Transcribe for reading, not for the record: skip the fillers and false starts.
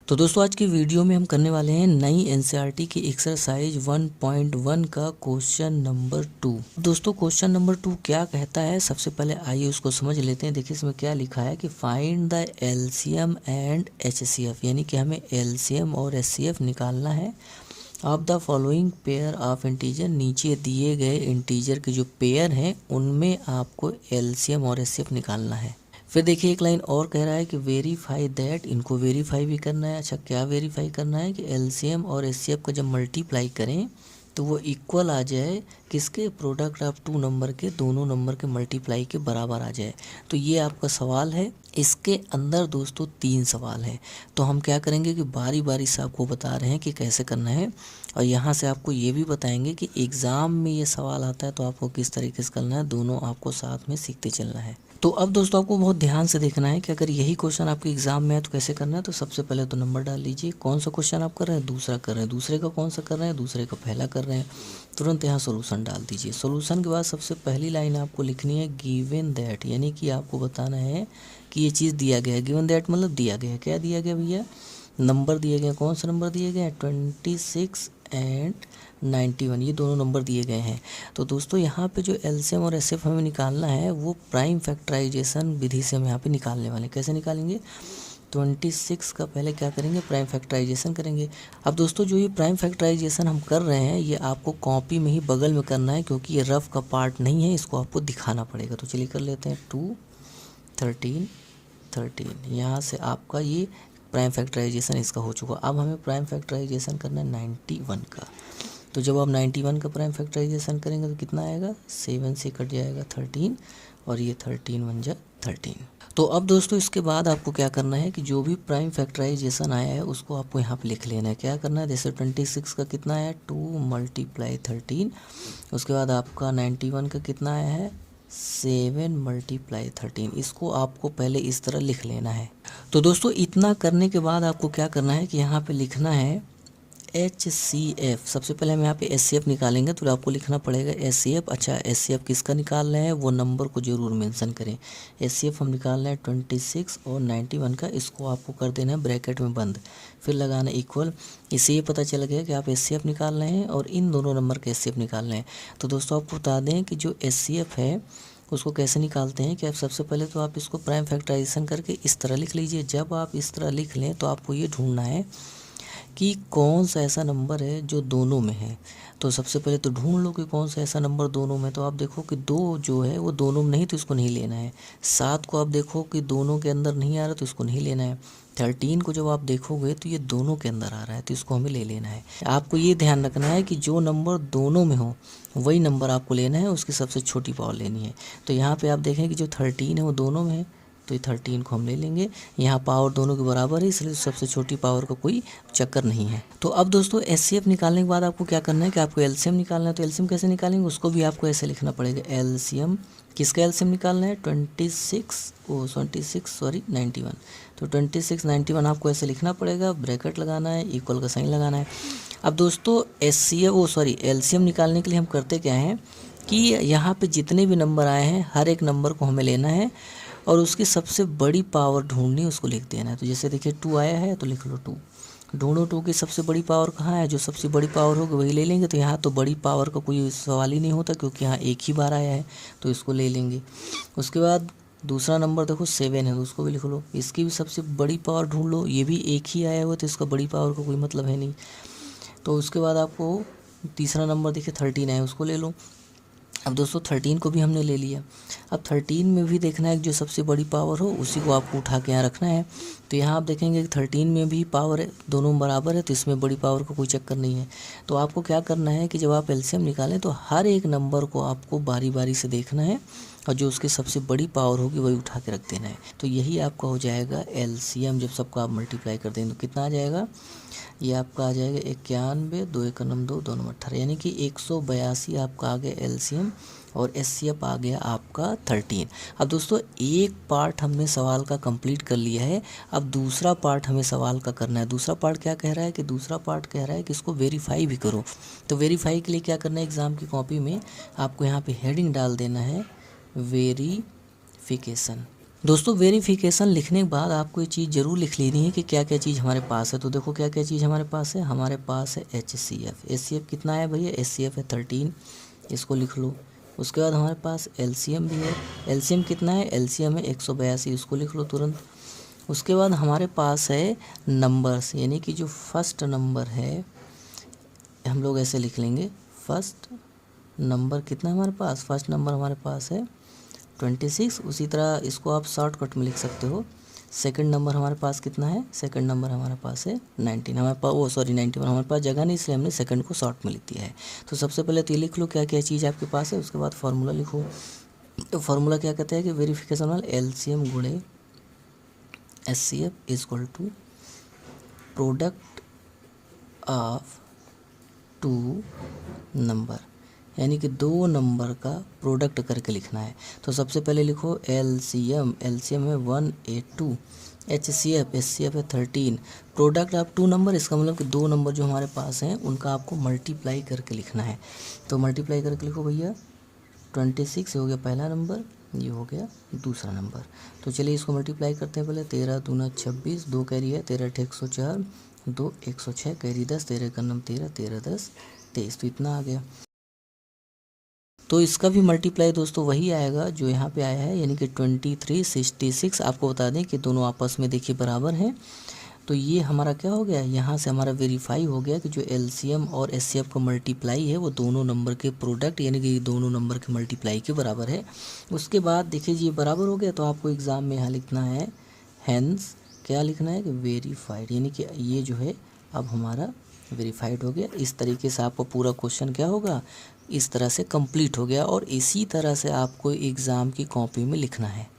तो दोस्तों आज की वीडियो में हम करने वाले हैं नई एनसीईआरटी की एक्सरसाइज 1.1 का क्वेश्चन नंबर 2। दोस्तों क्वेश्चन नंबर 2 क्या कहता है, सबसे पहले आइए उसको समझ लेते हैं। देखिए इसमें क्या लिखा है कि find the LCM and HCF, यानी कि हमें एलसीएम और एचसीएफ निकालना है of the following pair of integer. नीचे दिए गए इंटीजर के जो पेयर हैं उनमें आपको एलसीएम और एचसीएफ निकालना है। फिर देखिए एक लाइन और कह रहा है कि वेरीफाई दैट, इनको वेरीफाई भी करना है। अच्छा क्या वेरीफाई करना है कि एलसीएम और एचसीएफ का जब मल्टीप्लाई करें तो वो इक्वल आ जाए किसके, प्रोडक्ट ऑफ टू नंबर के, दोनों नंबर के मल्टीप्लाई के बराबर आ जाए। तो ये आपका सवाल है। इसके अंदर दोस्तों 3 सवाल हैं, तो हम क्या करेंगे कि बारी बारी से आपको बता रहे हैं कि कैसे करना है, और यहाँ से आपको ये भी बताएंगे कि एग्ज़ाम में ये सवाल आता है तो आपको किस तरीके से करना है। दोनों आपको साथ में सीखते चलना है। तो अब दोस्तों आपको बहुत ध्यान से देखना है कि अगर यही क्वेश्चन आपके एग्जाम में है तो कैसे करना है। तो सबसे पहले तो नंबर डाल लीजिए, कौन सा क्वेश्चन आप कर रहे हैं, दूसरा कर रहे हैं, दूसरे का कौन सा कर रहे हैं, दूसरे का पहला कर रहे हैं। तुरंत यहाँ सोल्यूशन डाल दीजिए। सोल्यूशन के बाद सबसे पहली लाइन आपको लिखनी है गिवन दैट, यानी कि आपको बताना है कि ये चीज़ दिया गया है। गिवन दैट मतलब दिया गया है। क्या दिया गया भैया, नंबर दिए गए। कौन सा नंबर दिए गए हैं, 26 एंड 91, ये दोनों नंबर दिए गए हैं। तो दोस्तों यहाँ पे जो एलसीएम और एचसीएफ हमें निकालना है वो प्राइम फैक्टराइजेशन विधि से हम यहाँ पे निकालने वाले हैं। कैसे निकालेंगे, 26 का पहले क्या करेंगे, प्राइम फैक्टराइजेशन करेंगे। अब दोस्तों जो ये प्राइम फैक्टराइजेशन हम कर रहे हैं ये आपको कॉपी में ही बगल में करना है, क्योंकि ये रफ का पार्ट नहीं है, इसको आपको दिखाना पड़ेगा। तो चलिए कर लेते हैं 2 13 13, यहाँ से आपका ये प्राइम फैक्टराइजेशन इसका हो चुका। अब हमें प्राइम फैक्टराइजेशन करना है 91 का। तो जब आप 91 का प्राइम फैक्टराइजेशन करेंगे तो कितना आएगा, 7 से कट जाएगा 13, और ये 13 बन जाए 13। तो अब दोस्तों इसके बाद आपको क्या करना है कि जो भी प्राइम फैक्टराइजेशन आया है उसको आपको यहाँ पे लिख लेना है। क्या करना है, जैसे 26 का कितना आया है, 2 × 13। उसके बाद आपका 91 का कितना आया है, 7 × 13। इसको आपको पहले इस तरह लिख लेना है। तो दोस्तों इतना करने के बाद आपको क्या करना है कि यहाँ पे लिखना है HCF। सबसे पहले हम यहाँ पे HCF निकालेंगे तो आपको लिखना पड़ेगा HCF। अच्छा HCF किसका निकाल रहे हैं, वो नंबर को जरूर मेंशन करें। HCF हम निकाल रहे हैं 26 और 91 का, इसको आपको कर देना है ब्रैकेट में बंद, फिर लगाना इक्वल। इससे ये पता चल गया कि आप HCF निकाल रहे हैं और इन दोनों नंबर के HCF निकाल रहे हैं। तो दोस्तों आपको बता दें कि जो HCF है उसको कैसे निकालते हैं कि आप सबसे पहले तो आप इसको प्राइम फैक्टराइजेशन करके इस तरह लिख लीजिए। जब आप इस तरह लिख लें तो आपको ये ढूंढना है कि कौन सा ऐसा नंबर है जो दोनों में है। तो सबसे पहले तो ढूंढ लो कि कौन सा ऐसा नंबर दोनों में। तो आप देखो कि 2 जो है वो दोनों में नहीं, तो इसको नहीं लेना है। 7 को आप देखो कि दोनों के अंदर नहीं आ रहा, तो इसको नहीं लेना है। 13 को जब आप देखोगे तो ये दोनों के अंदर आ रहा है, तो इसको हमें ले लेना है। आपको ये ध्यान रखना है कि जो नंबर दोनों में हो वही नंबर आपको लेना है, उसकी सबसे छोटी पावर लेनी है। तो यहाँ पे आप देखें कि जो 13 है वो दोनों में है, तो ये 13 को हम ले लेंगे। यहाँ पावर दोनों के बराबर है, इसलिए सबसे छोटी पावर का कोई चक्कर नहीं है। तो अब दोस्तों HCF निकालने के बाद आपको क्या करना है कि आपको LCM निकालना है। तो LCM कैसे निकालेंगे, उसको भी आपको ऐसे लिखना पड़ेगा। LCM किसका LCM निकालना है, 26 सॉरी 91। तो 26 91 आपको ऐसे लिखना पड़ेगा, ब्रैकेट लगाना है, इक्वल का साइन लगाना है। अब दोस्तों LCM निकालने के लिए हम करते क्या हैं कि यहाँ पे जितने भी नंबर आए हैं हर एक नंबर को हमें लेना है और उसकी सबसे बड़ी पावर ढूंढनी, उसको लिख देना है। तो जैसे देखिए 2 आया है तो लिख लो 2, ढूंढो 2 की सबसे बड़ी पावर कहाँ है, जो सबसे बड़ी पावर होगी वही ले लेंगे। तो यहाँ तो बड़ी पावर का कोई सवाल ही नहीं होता, क्योंकि यहाँ एक ही बार आया है, तो इसको ले लेंगे। उसके बाद दूसरा नंबर देखो 7 है, तो उसको भी लिख लो। इसकी भी सबसे बड़ी पावर ढूंढ लो, ये भी एक ही आया हुआ, तो इसका बड़ी पावर का कोई मतलब है नहीं। तो उसके बाद आपको तीसरा नंबर देखिए 13 है, उसको ले लो। अब दोस्तों 13 को भी हमने ले लिया। अब 13 में भी देखना है कि जो सबसे बड़ी पावर हो उसी को आपको उठा के यहाँ रखना है। तो यहाँ आप देखेंगे कि 13 में भी पावर है, दोनों बराबर है, तो इसमें बड़ी पावर का कोई चक्कर नहीं है। तो आपको क्या करना है कि जब आप LCM निकालें तो हर एक नंबर को आपको बारी बारी से देखना है और जो उसकी सबसे बड़ी पावर होगी वही उठा के रख देना है। तो यही आपका हो जाएगा LCM। जब सबको आप मल्टीप्लाई कर देंगे तो कितना आ जाएगा, ये आपका आ जाएगा 91, 2 × 2 2 × 18, यानी कि 182 आपका आ गया LCM और HCF आ गया आपका 13। अब दोस्तों एक पार्ट हमने सवाल का कंप्लीट कर लिया है, अब दूसरा पार्ट हमें सवाल का करना है। दूसरा पार्ट क्या कह रहा है कि दूसरा पार्ट कह रहा है कि इसको वेरीफाई भी करो। तो वेरीफाई के लिए क्या करना है, एग्ज़ाम की कॉपी में आपको यहाँ पे हेडिंग डाल देना है वेरीफिकेशन। दोस्तों वेरिफिकेशन लिखने के बाद आपको ये चीज़ ज़रूर लिख लेनी है कि क्या क्या चीज़ हमारे पास है। तो देखो क्या क्या चीज़ हमारे पास है। हमारे पास है HCF कितना है भैया, HCF है 13, इसको लिख लो। उसके बाद हमारे पास LCM भी है, LCM कितना है, LCM है 182, इसको लिख लो तुरंत। उसके बाद हमारे पास है नंबर्स, यानी कि जो फर्स्ट नंबर है हम लोग ऐसे लिख लेंगे, फर्स्ट नंबर कितना है हमारे पास, फर्स्ट नंबर हमारे पास है 26। उसी तरह इसको आप शॉर्टकट में लिख सकते हो। सेकंड नंबर हमारे पास कितना है, सेकंड नंबर हमारे पास है 19, हमारे पास 91 हमारे पास जगह नहीं, इसलिए हमने सेकंड को शॉर्ट में लिख दिया है। तो सबसे पहले तो ये लिख लो क्या क्या चीज़ आपके पास है। उसके बाद फार्मूला लिखो। तो फार्मूला क्या कहते हैं कि वेरिफिकेशन वाला LCM गुणे HCF is equal to product of 2 number, यानी कि 2 नंबर का प्रोडक्ट करके लिखना है। तो सबसे पहले लिखो LCM है 182, HCF है 13, प्रोडक्ट ऑफ 2 नंबर, इसका मतलब कि 2 नंबर जो हमारे पास हैं उनका आपको मल्टीप्लाई करके लिखना है। तो मल्टीप्लाई करके लिखो भैया, 26 हो गया पहला नंबर, ये हो गया दूसरा नंबर। तो चलिए इसको मल्टीप्लाई करते हैं पहले। 13 दूना 26, 2 कैरी है, 13 104, 2 106, कैरी 10, 13 का नम 13, 13 10 23, तो इतना आ गया। तो इसका भी मल्टीप्लाई दोस्तों वही आएगा जो यहाँ पे आया है, यानी कि 23 66। आपको बता दें कि दोनों आपस में देखिए बराबर हैं। तो ये हमारा क्या हो गया, यहाँ से हमारा वेरीफाई हो गया कि जो LCM और HCF का मल्टीप्लाई है वो दोनों नंबर के प्रोडक्ट, यानी कि दोनों नंबर के मल्टीप्लाई के बराबर है। उसके बाद देखिए ये बराबर हो गया, तो आपको एग्ज़ाम में यहाँ लिखना है हैंस, क्या लिखना है कि वेरीफाइड, यानी कि ये जो है अब हमारा वेरीफाइड हो गया। इस तरीके से आपका पूरा क्वेश्चन क्या होगा, इस तरह से कंप्लीट हो गया, और इसी तरह से आपको एग्ज़ाम की कॉपी में लिखना है।